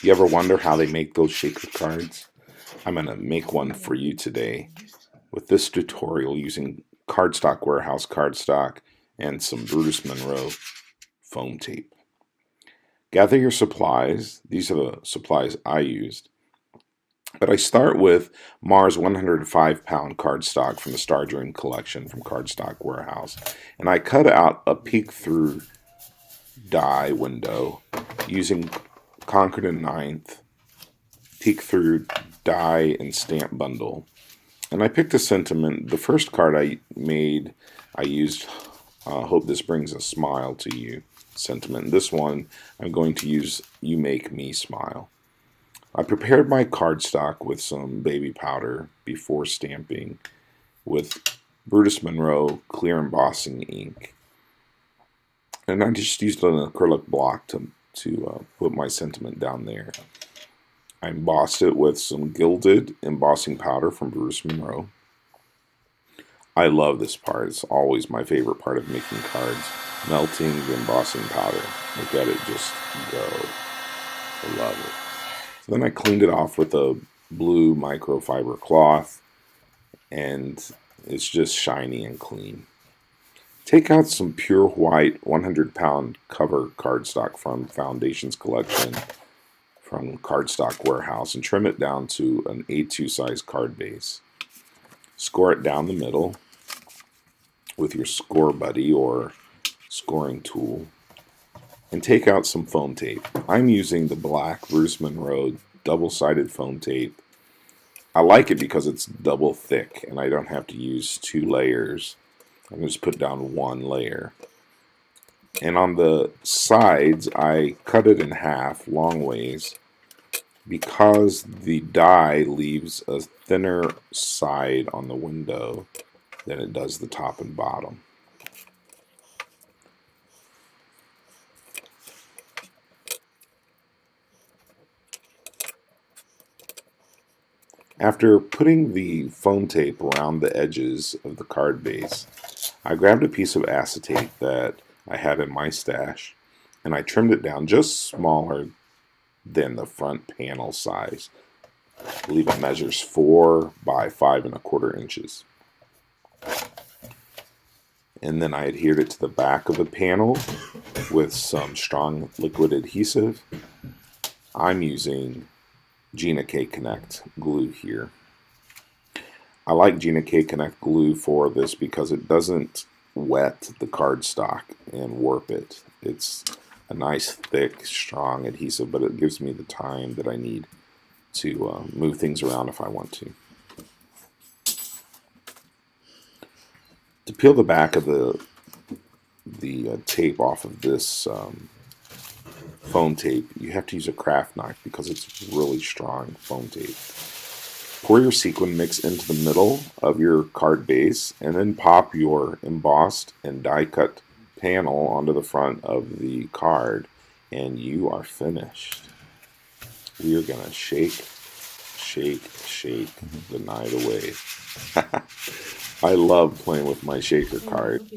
You ever wonder how they make those shaker cards? I'm going to make one for you today with this tutorial using Cardstock Warehouse cardstock and some Brutus Monroe foam tape. Gather your supplies. These are the supplies I used. But I start with Mars 105-pound cardstock from the Star Dream collection from Cardstock Warehouse. And I cut out a peek-through die window using Concord and Ninth peek-through die and stamp bundle. And I picked a sentiment. The first card I made, I used hope this brings a smile to you sentiment. This one, I'm going to use You Make Me Smile. I prepared my cardstock with some baby powder before stamping with Brutus Monroe clear embossing ink. And I just used an acrylic block to put my sentiment down there. I embossed it with some gilded embossing powder from Brutus Monroe. I love this part. It's always my favorite part of making cards. Melting the embossing powder. Look at it just go. I love it. So then I cleaned it off with a blue microfiber cloth, and it's just shiny and clean. Take out some pure white 100-pound cover cardstock from Foundations collection from Cardstock Warehouse and trim it down to an A2 size card base. Score it down the middle with your score buddy or scoring tool, and take out some foam tape. I'm using the black Brutus Monroe double-sided foam tape. I like it because it's double thick and I don't have to use 2 layers. I can just put down 1 layer. And on the sides, I cut it in half long ways because the die leaves a thinner side on the window than it does the top and bottom. After putting the foam tape around the edges of the card base, I grabbed a piece of acetate that I had in my stash and I trimmed it down just smaller than the front panel size. I believe it measures 4 by 5 1/4 inches. And then I adhered it to the back of the panel with some strong liquid adhesive. I'm using Gina K Connect glue here. I like Gina K Connect glue for this because it doesn't wet the cardstock and warp it. It's a nice, thick, strong adhesive, but it gives me the time that I need to move things around if I want to. To peel the back of the tape off of this foam tape, you have to use a craft knife because it's really strong foam tape. Pour your sequin mix into the middle of your card base and then pop your embossed and die cut panel onto the front of the card and you are finished. We are going to shake, shake, shake the night away. I love playing with my shaker card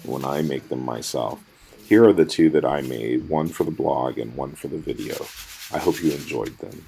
when I make them myself. Here are the 2 that I made, one for the blog and one for the video. I hope you enjoyed them.